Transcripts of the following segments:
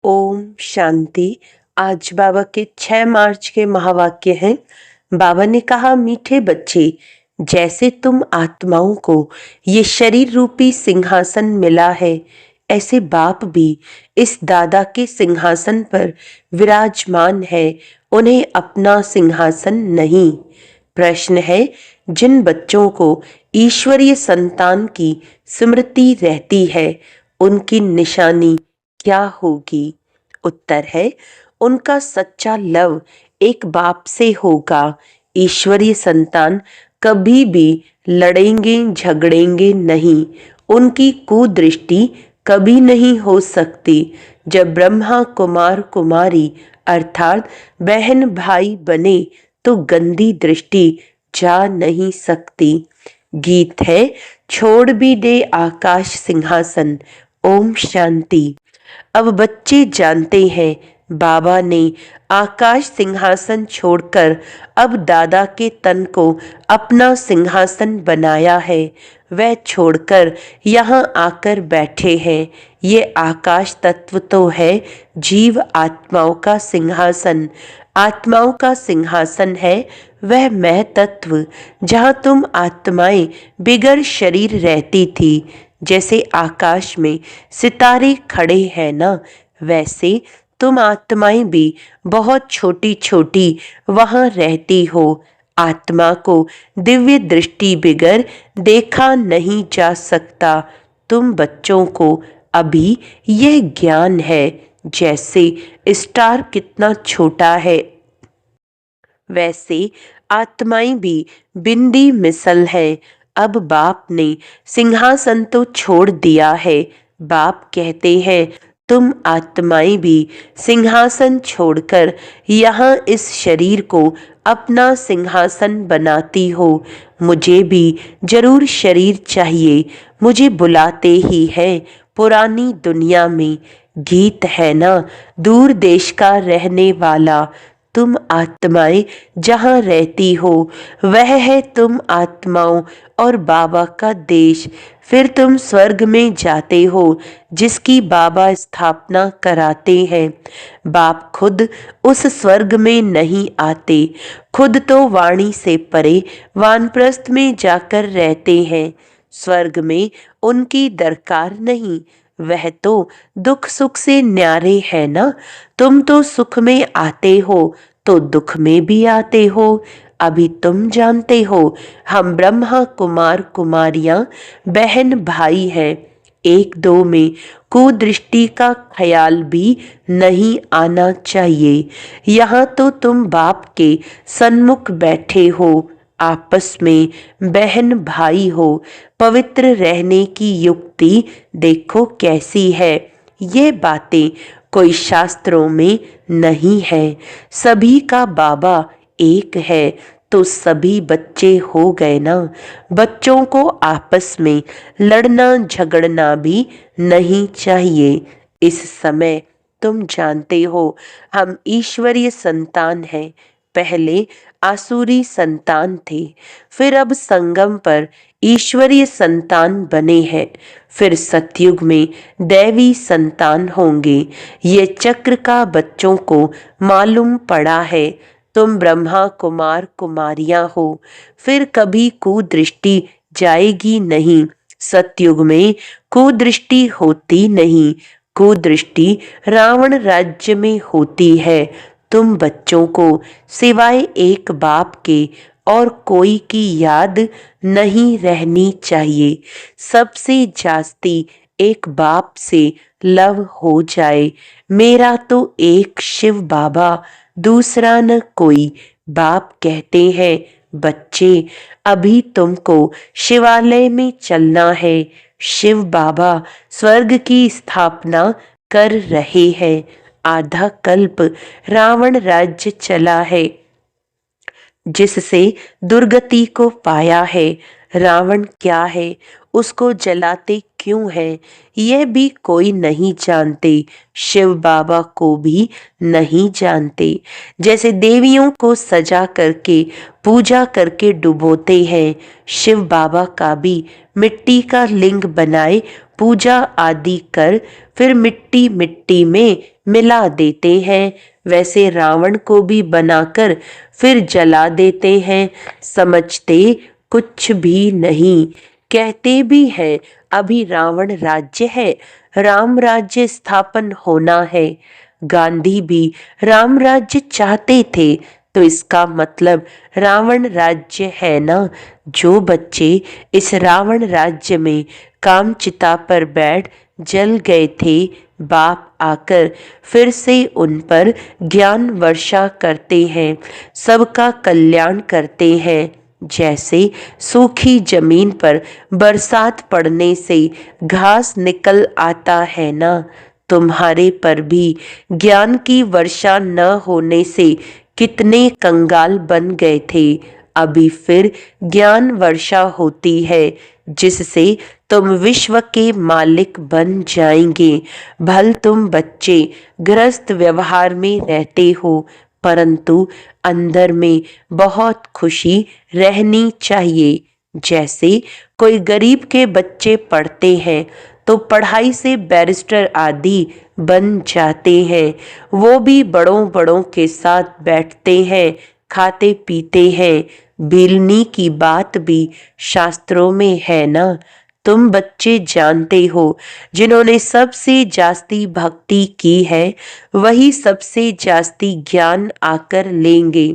ओम शांति। आज बाबा के 6 मार्च के महावाक्य हैं। बाबा ने कहा, मीठे बच्चे, जैसे तुम आत्माओं को ये शरीर रूपी सिंहासन मिला है, ऐसे बाप भी इस दादा के सिंहासन पर विराजमान है। उन्हें अपना सिंहासन नहीं। प्रश्न है, जिन बच्चों को ईश्वरीय संतान की स्मृति रहती है, उनकी निशानी क्या होगी? उत्तर है, उनका सच्चा लव एक बाप से होगा। ईश्वरीय संतान कभी भी लड़ेंगे झगड़ेंगे नहीं। उनकी कुदृष्टि कभी नहीं हो सकती। जब ब्रह्मा कुमार कुमारी अर्थात बहन भाई बने तो गंदी दृष्टि जा नहीं सकती। गीत है, छोड़ भी दे आकाश सिंहासन। ओम शांति। अब बच्चे जानते हैं, बाबा ने आकाश सिंहासन छोड़कर अब दादा के तन को अपना सिंहासन बनाया है। वह छोड़कर यहाँ आकर बैठे हैं। ये आकाश तत्व तो है जीव आत्माओं का सिंहासन। आत्माओं का सिंहासन है वह मैं तत्व, जहाँ तुम आत्माएं बिगर शरीर रहती थी। जैसे आकाश में सितारे खड़े हैं ना, वैसे तुम आत्माएं भी बहुत छोटी छोटी वहां रहती हो। आत्मा को दिव्य दृष्टि बिगर देखा नहीं जा सकता। तुम बच्चों को अभी यह ज्ञान है। जैसे स्टार कितना छोटा है, वैसे आत्माएं भी बिंदी मिसल है। अब बाप ने सिंहासन तो छोड़ दिया है। बाप कहते हैं, तुम आत्माएं भी सिंहासन छोड़कर यहाँ इस शरीर को अपना सिंहासन बनाती हो। मुझे भी जरूर शरीर चाहिए। मुझे बुलाते ही है पुरानी दुनिया में। गीत है ना, दूर देश का रहने वाला। तुम आत्माएं जहाँ रहती हो, वह है तुम आत्माओं और बाबा का देश। फिर तुम स्वर्ग में जाते हो, जिसकी बाबा स्थापना कराते हैं। बाप खुद उस स्वर्ग में नहीं आते। खुद तो वाणी से परे वानप्रस्थ में जाकर रहते हैं। स्वर्ग में उनकी दरकार नहीं। वह तो दुख सुख से न्यारे है ना। तुम तो सुख में आते हो तो दुख में भी आते हो। अभी तुम जानते हो, हम ब्रह्मा कुमार कुमारियां बहन भाई हैं। एक दो में कुदृष्टि का ख्याल भी नहीं आना चाहिए। यहाँ तो तुम बाप के सन्मुख बैठे हो, आपस में बहन भाई हो। पवित्र रहने की युक्ति देखो कैसी है। ये बातें कोई शास्त्रों में नहीं है। सभी का बाबा एक है तो सभी बच्चे हो गए ना। बच्चों को आपस में लड़ना झगड़ना भी नहीं चाहिए। इस समय तुम जानते हो, हम ईश्वरीय संतान हैं। पहले आसुरी संतान थे, फिर अब संगम पर ईश्वरीय संतान बने हैं। फिर सतयुग में दैवी संतान होंगे। ये चक्र का बच्चों को मालूम पड़ा है। तुम ब्रह्मा कुमार कुमारियां हो। फिर कभी कुदृष्टि जाएगी नहीं। सतयुग में कुदृष्टि होती नहीं। कुदृष्टि रावण राज्य में होती है। तुम बच्चों को सिवाय एक बाप के और कोई की याद नहीं रहनी चाहिए। सबसे जास्ती एक बाप से लव हो जाए। मेरा तो एक शिव बाबा, दूसरा न कोई। बाप कहते हैं, बच्चे, अभी तुमको शिवालय में चलना है। शिव बाबा स्वर्ग की स्थापना कर रहे हैं। आधा कल्प रावण राज्य चला है, जिससे दुर्गति को पाया है। रावण क्या है, उसको जलाते क्यों है, यह भी कोई नहीं जानते। शिव बाबा को भी नहीं जानते। जैसे देवियों को सजा करके पूजा करके डुबोते हैं, शिव बाबा का भी मिट्टी का लिंग बनाए पूजा आदि कर फिर मिट्टी मिट्टी में मिला देते हैं, वैसे रावण को भी बनाकर फिर जला देते हैं। समझते कुछ भी नहीं। कहते भी हैं अभी रावण राज्य है, राम राज्य स्थापन होना है। गांधी भी राम राज्य चाहते थे, तो इसका मतलब रावण राज्य है ना। जो बच्चे इस रावण राज्य में कामचिता पर बैठ जल गए थे, बाप आकर फिर से उन पर ज्ञान वर्षा करते हैं, सबका कल्याण करते हैं। जैसे सूखी जमीन पर बरसात पड़ने से घास निकल आता है ना, तुम्हारे पर भी ज्ञान की वर्षा न होने से कितने कंगाल बन गए थे। अभी फिर ज्ञान वर्षा होती है, जिससे तुम विश्व के मालिक बन जाएंगे। भल तुम बच्चे गृहस्थ व्यवहार में रहते हो, परंतु अंदर में बहुत खुशी रहनी चाहिए। जैसे कोई गरीब के बच्चे पढ़ते हैं तो पढ़ाई से बैरिस्टर आदि बन जाते हैं। वो भी बड़ों बड़ों के साथ बैठते हैं, खाते पीते हैं। बिलनी की बात भी शास्त्रों में है ना। तुम बच्चे जानते हो, जिन्होंने सबसे जास्ती भक्ति की है, वही सबसे जास्ती ज्ञान आकर लेंगे।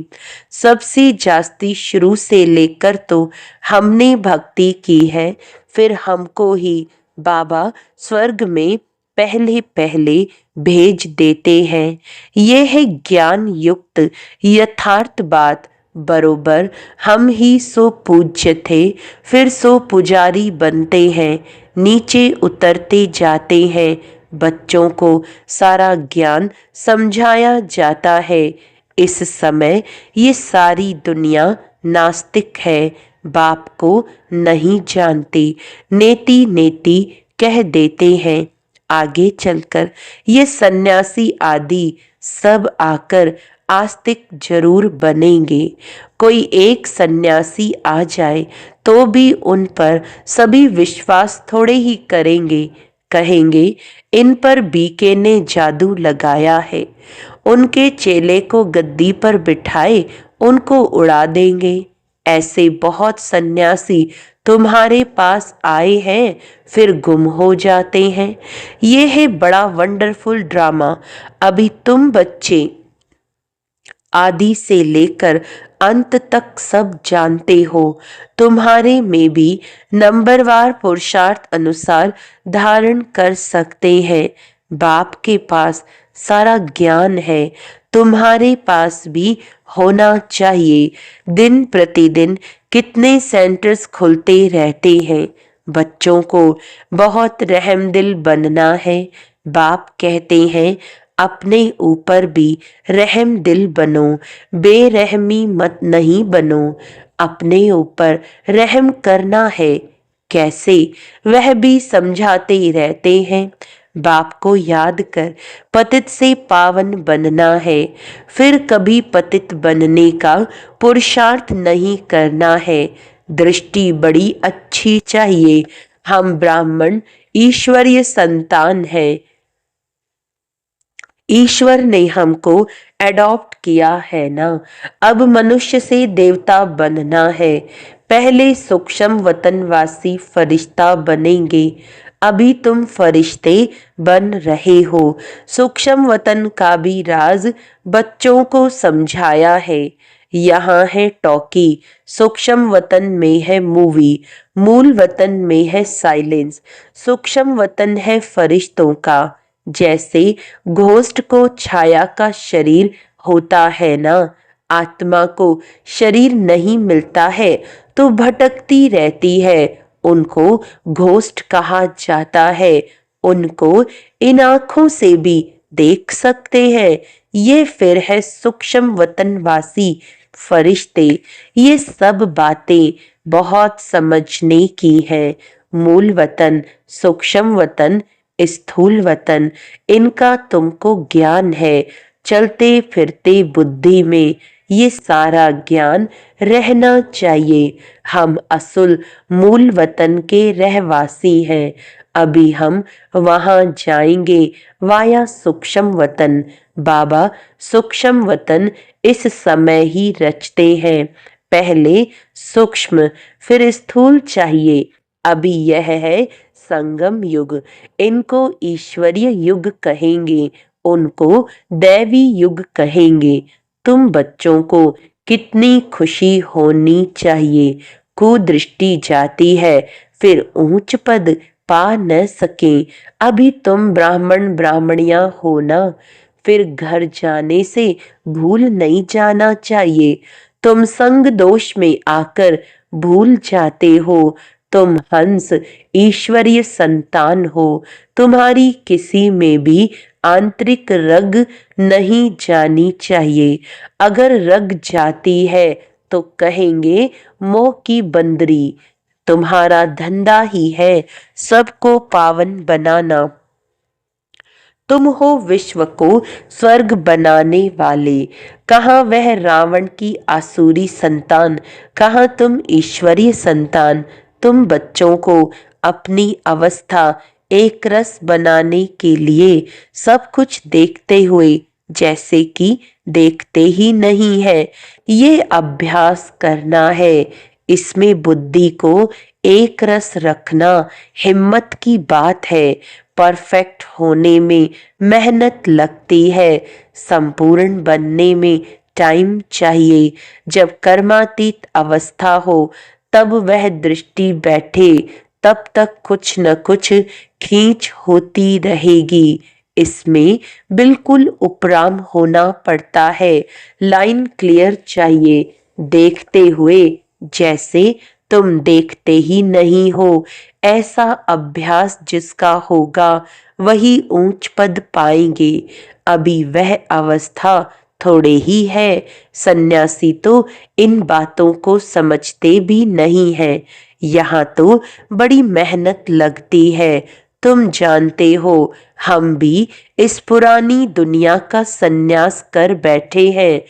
सबसे जास्ती शुरू से लेकर तो हमने भक्ति की है, फिर हमको ही बाबा स्वर्ग में पहले पहले भेज देते हैं। ये है ज्ञान युक्त यथार्थ बात। बरोबर हम ही सो पूज्य थे, फिर सो पुजारी बनते हैं, नीचे उतरते जाते हैं। बच्चों को सारा ज्ञान समझाया जाता है। इस समय ये सारी दुनिया नास्तिक है, बाप को नहीं जानती, नेति नेति कह देते हैं। आगे चलकर ये सन्यासी आदि सब आकर आस्तिक जरूर बनेंगे। कोई एक सन्यासी आ जाए तो भी उन पर सभी विश्वास थोड़े ही करेंगे। कहेंगे इन पर बीके ने जादू लगाया है। उनके चेले को गद्दी पर बिठाए उनको उड़ा देंगे। ऐसे बहुत सन्यासी तुम्हारे पास आए हैं, फिर गुम हो जाते हैं। ये है बड़ा वंडरफुल ड्रामा। अभी तुम बच्चे आदि से लेकर अंत तक सब जानते हो। तुम्हारे में भी नंबरवार पुरुषार्थ अनुसार धारण कर सकते हैं। बाप के पास सारा ज्ञान है, तुम्हारे पास भी होना चाहिए। दिन प्रतिदिन कितने सेंटर्स खुलते रहते हैं। बच्चों को बहुत रहमदिल बनना है। बाप कहते हैं अपने ऊपर भी रहम दिल बनो, बेरहमी मत नहीं बनो। अपने ऊपर रहम करना है। कैसे, वह भी समझाते रहते हैं। बाप को याद कर पतित से पावन बनना है, फिर कभी पतित बनने का पुरुषार्थ नहीं करना है। दृष्टि बड़ी अच्छी चाहिए। हम ब्राह्मण ईश्वरीय संतान हैं। ईश्वर ने हमको एडॉप्ट किया है ना। अब मनुष्य से देवता बनना है। पहले सूक्ष्म वतनवासी फरिश्ता बनेंगे। अभी तुम फरिश्ते बन रहे हो। सूक्ष्म वतन का भी राज बच्चों को समझाया है। यहाँ है टॉकी, सूक्ष्म वतन में है मूवी, मूल वतन में है साइलेंस। सूक्ष्म वतन है फरिश्तों का। जैसे घोस्ट को छाया का शरीर होता है ना, आत्मा को शरीर नहीं मिलता है तो भटकती रहती है। उनको घोस्ट कहा जाता है। उनको इन आंखों से भी देख सकते हैं। ये फिर है सूक्ष्म वतनवासी फरिश्ते। ये सब बातें बहुत समझने की है। मूल वतन, सूक्ष्म वतन, स्थूल वतन, इनका तुमको ज्ञान है। चलते फिरते बुद्धि में ये सारा ज्ञान रहना चाहिए। हम असुल मूल वतन के रहवासी हैं। अभी हम वहां जाएंगे वाया सूक्ष्म वतन। बाबा सूक्ष्म वतन इस समय ही रचते हैं। पहले सूक्ष्म फिर स्थूल चाहिए। अभी यह है संगम युग। इनको ईश्वरीय युग कहेंगे, उनको दैवी युग कहेंगे। तुम बच्चों को कितनी खुशी होनी चाहिए। कुदृष्टि जाती है, फिर ऊंच पद पा न सके। अभी तुम ब्राह्मण ब्राह्मणियां हो ना, फिर घर जाने से भूल नहीं जाना चाहिए। तुम संग दोष में आकर भूल जाते हो। तुम हंस ईश्वरीय संतान हो। तुम्हारी किसी में भी आंतरिक रग नहीं जानी चाहिए। अगर रग जाती है तो कहेंगे मोह की बंदरी। तुम्हारा धंधा ही है सबको पावन बनाना। तुम हो विश्व को स्वर्ग बनाने वाले। कहाँ वह रावण की आसुरी संतान, कहाँ तुम ईश्वरीय संतान। तुम बच्चों को अपनी अवस्था एक रस बनाने के लिए सब कुछ देखते हुए जैसे कि देखते ही नहीं है, ये अभ्यास करना है। इसमें बुद्धि को एक रस रखना हिम्मत की बात है। परफेक्ट होने में मेहनत लगती है, संपूर्ण बनने में टाइम चाहिए। जब कर्मातीत अवस्था हो तब वह दृष्टि बैठे, तब तक कुछ न कुछ खींच होती रहेगी। इसमें बिल्कुल उपराम होना पड़ता है। लाइन क्लियर चाहिए, देखते हुए जैसे तुम देखते ही नहीं हो। ऐसा अभ्यास जिसका होगा वही ऊंच पद पाएंगे। अभी वह अवस्था थोड़े ही है। सन्यासी तो इन बातों को समझते भी नहीं है। यहाँ तो बड़ी मेहनत लगती है। तुम जानते हो, हम भी इस पुरानी दुनिया का सन्यास कर बैठे हैं।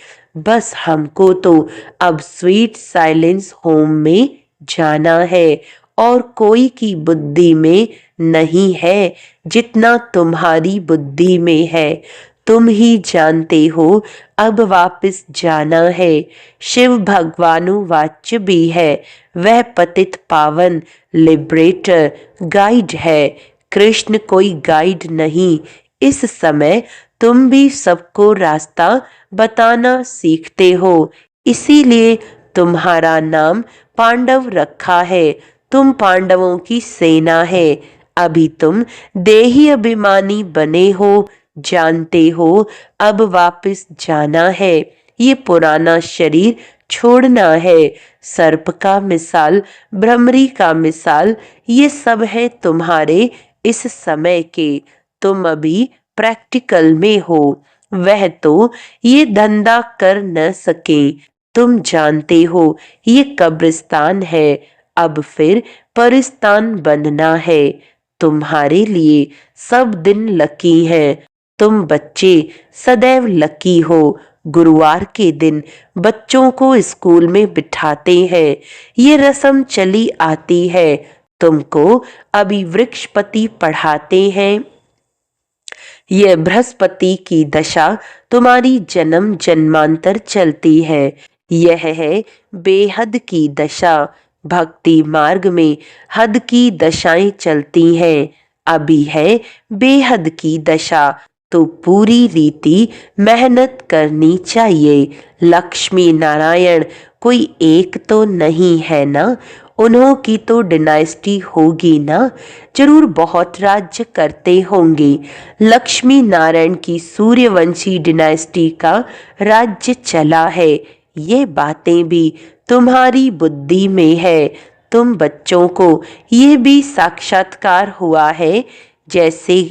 बस हमको तो अब स्वीट साइलेंस होम में जाना है, और कोई की बुद्धि में नहीं है जितना तुम्हारी बुद्धि में है। तुम ही जानते हो अब वापस जाना है। शिव भगवानु वाच्य भी है। वह पतित पावन लिबरेटर गाइड है। कृष्ण कोई गाइड नहीं। इस समय तुम भी सबको रास्ता बताना सीखते हो, इसीलिए तुम्हारा नाम पांडव रखा है। तुम पांडवों की सेना है। अभी तुम देही अभिमानी बने हो, जानते हो अब वापस जाना है। ये पुराना शरीर छोड़ना है। सर्प का मिसाल, भ्रमरी का मिसाल, ये सब है तुम्हारे इस समय के। तुम अभी प्रैक्टिकल में हो, वह तो ये धंधा कर न सके। तुम जानते हो ये कब्रिस्तान है, अब फिर परिस्तान बनना है। तुम्हारे लिए सब दिन लकी हैं। तुम बच्चे सदैव लकी हो। गुरुवार के दिन बच्चों को स्कूल में बिठाते हैं। ये रस्म चली आती है। तुमको अभी वृक्षपति पढ़ाते हैं। यह बृहस्पति की दशा तुम्हारी जन्म जन्मांतर चलती है। यह है बेहद की दशा। भक्ति मार्ग में हद की दशाएं चलती हैं। अभी है बेहद की दशा, तो पूरी रीति मेहनत करनी चाहिए। लक्ष्मी नारायण कोई एक तो नहीं है ना, उन्हों की तो डिनाइस्टी होगी ना, जरूर बहुत राज्य करते होंगे। लक्ष्मी नारायण की सूर्यवंशी डिनाइस्टी का राज्य चला है। ये बातें भी तुम्हारी बुद्धि में है। तुम बच्चों को ये भी साक्षात्कार हुआ है, जैसे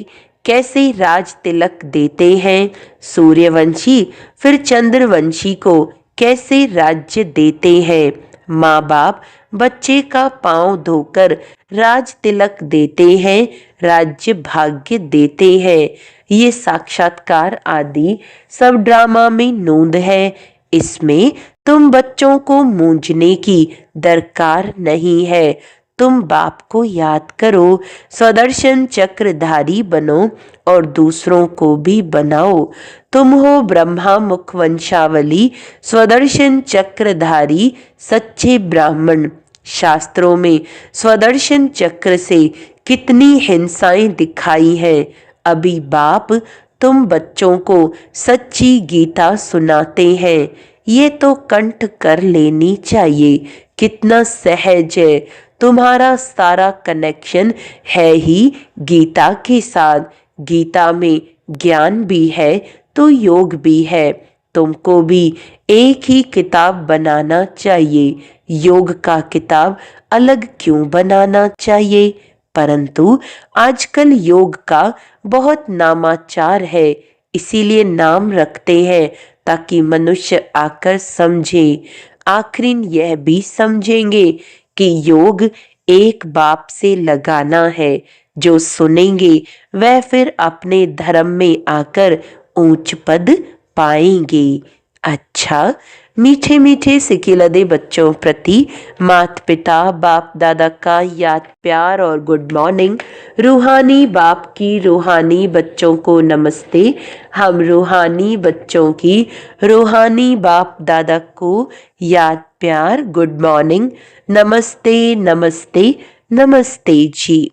कैसे राज तिलक देते हैं सूर्यवंशी, फिर चंद्रवंशी को कैसे राज्य देते हैं। माँ बाप बच्चे का पांव धोकर राज तिलक देते हैं, राज्य भाग्य देते हैं। ये साक्षात्कार आदि सब ड्रामा में नोंद है। इसमें तुम बच्चों को मूंझने की दरकार नहीं है। तुम बाप को याद करो, स्वदर्शन चक्रधारी बनो और दूसरों को भी बनाओ। तुम हो ब्रह्मा मुख वंशावली, स्वदर्शन चक्रधारी सच्चे ब्राह्मण। शास्त्रों में स्वदर्शन चक्र से कितनी हिंसाएं दिखाई हैं। अभी बाप तुम बच्चों को सच्ची गीता सुनाते हैं, ये तो कंठ कर लेनी चाहिए। कितना सहज है, तुम्हारा सारा कनेक्शन है ही गीता के साथ। गीता में ज्ञान भी है तो योग भी है। तुमको भी एक ही किताब बनाना चाहिए, योग का किताब अलग क्यों बनाना चाहिए? परंतु आजकल योग का बहुत नामाचार है, इसीलिए नाम रखते हैं ताकि मनुष्य आकर समझे। आखिर यह भी समझेंगे कि योग एक बाप से लगाना है। जो सुनेंगे वह फिर अपने धर्म में आकर ऊंच पद पाएंगे। अच्छा, मीठे मीठे सिकिलदे बच्चों प्रति माता पिता बाप दादा का याद प्यार और गुड मॉर्निंग। रूहानी बाप की रूहानी बच्चों को नमस्ते। हम रूहानी बच्चों की रूहानी बाप दादा को याद प्यार गुड मॉर्निंग, नमस्ते नमस्ते नमस्ते जी।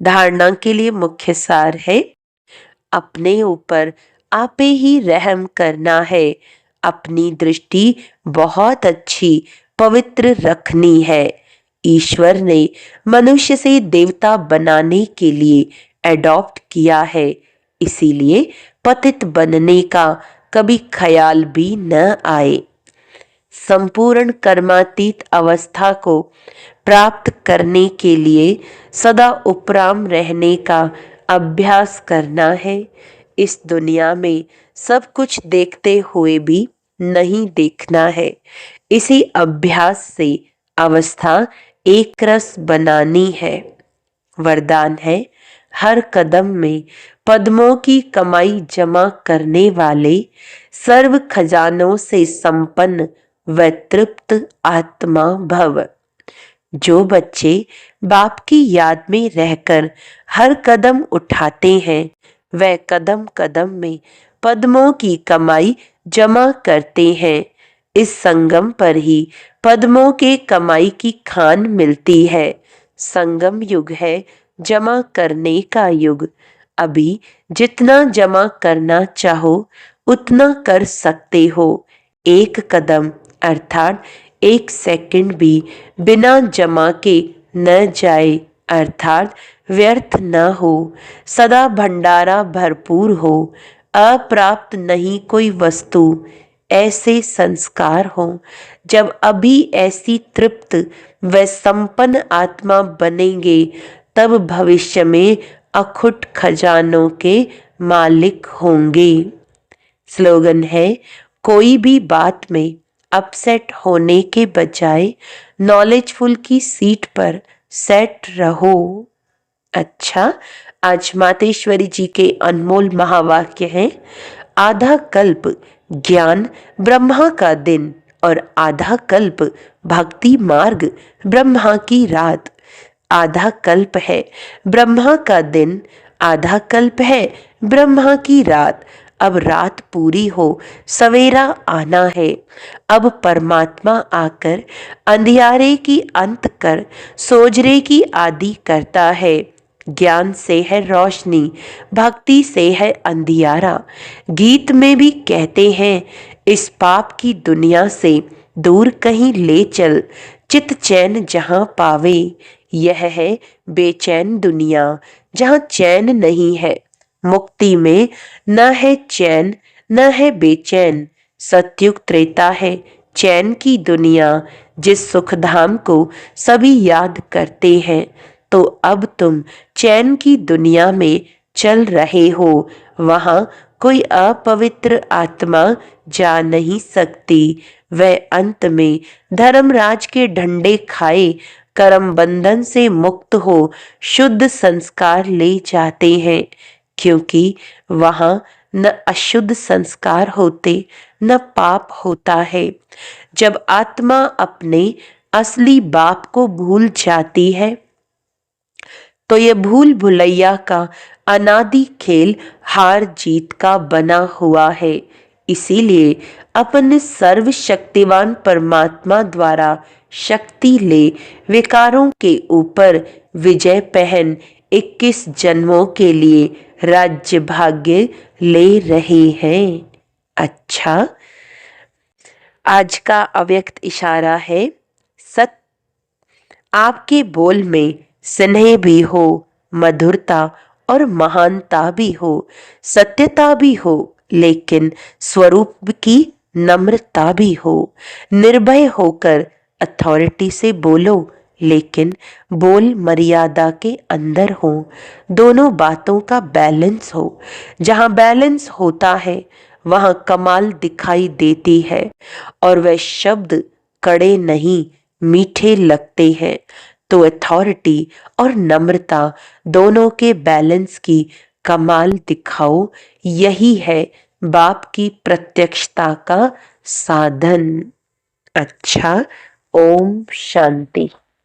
धारणा के लिए मुख्य सार है, अपने ऊपर आपे ही रहम करना है। अपनी दृष्टि बहुत अच्छी पवित्र रखनी है। ईश्वर ने मनुष्य से देवता बनाने के लिए एडॉप्ट किया है, इसीलिए पतित बनने का कभी ख्याल भी न आए। संपूर्ण कर्मातीत अवस्था को प्राप्त करने के लिए सदा उपराम रहने का अभ्यास करना है। इस दुनिया में सब कुछ देखते हुए भी नहीं देखना है। इसी अभ्यास से अवस्था एक रस बनानी है। वरदान है, हर कदम में पद्मों की कमाई जमा करने वाले, सर्व खजानों से संपन्न व तृप्त आत्मा भव। जो बच्चे बाप की याद में रहकर हर कदम उठाते हैं, वह कदम कदम में पद्मों की कमाई जमा करते हैं। इस संगम पर ही पद्मों के कमाई की खान मिलती है। संगम युग है जमा करने का युग। अभी जितना जमा करना चाहो उतना कर सकते हो। एक कदम अर्थात एक सेकंड भी बिना जमा के न जाए, अर्थात व्यर्थ न हो। सदा भंडारा भरपूर हो, अप्राप्त नहीं कोई वस्तु। ऐसे संस्कार हो, जब अभी ऐसी तृप्त व संपन्न आत्मा बनेंगे, तब भविष्य में अखुट खजानों के मालिक होंगे। स्लोगन है, कोई भी बात में अपसेट होने के बजाय नॉलेजफुल की सीट पर सेट रहो। अच्छा, आज मातेश्वरी जी के अनमोल महावाक्य हैं, आधा कल्प ज्ञान ब्रह्मा का दिन और आधा कल्प भक्ति मार्ग ब्रह्मा की रात। आधा कल्प है ब्रह्मा का दिन, आधा कल्प है ब्रह्मा की रात। अब रात पूरी हो, सवेरा आना है। अब परमात्मा आकर अंधियारे की अंत कर सोजरे की आदि करता है। ज्ञान से है रोशनी, भक्ति से है अंधियारा। गीत में भी कहते हैं, इस पाप की दुनिया से दूर कहीं ले चल, चित चैन जहां पावे। यह है बेचैन दुनिया जहां चैन नहीं है। मुक्ति में न है चैन न है बेचैन। सतयुग त्रेता है चैन की दुनिया, जिस सुखधाम को सभी याद करते हैं। तो अब तुम चैन की दुनिया में चल रहे हो, वहां कोई अपवित्र आत्मा जा नहीं सकती। वह अंत में धर्मराज के डंडे खाए कर्म बंधन से मुक्त हो शुद्ध संस्कार ले जाते हैं, क्योंकि वहां न अशुद्ध संस्कार होते न पाप होता है। जब आत्मा अपने असली बाप को भूल जाती है तो ये भूल भुलैया का अनादि खेल हार जीत का बना हुआ है। इसीलिए अपने सर्वशक्तिवान परमात्मा द्वारा शक्ति ले विकारों के ऊपर विजय पहन 21 जन्मों के लिए राज्य भाग्य ले रहे हैं। अच्छा, आज का अव्यक्त इशारा है सत्य। आपके बोल में स्नेह भी हो, मधुरता और महानता भी हो, सत्यता भी हो, लेकिन स्वरूप की नम्रता भी हो। निर्भय होकर अथॉरिटी से बोलो, लेकिन बोल मर्यादा के अंदर हो। दोनों बातों का बैलेंस हो। जहां बैलेंस होता है वहां कमाल दिखाई देती है और वह शब्द कड़े नहीं मीठे लगते हैं। तो अथॉरिटी और नम्रता दोनों के बैलेंस की कमाल दिखाओ। यही है बाप की प्रत्यक्षता का साधन। अच्छा, ओम शांति।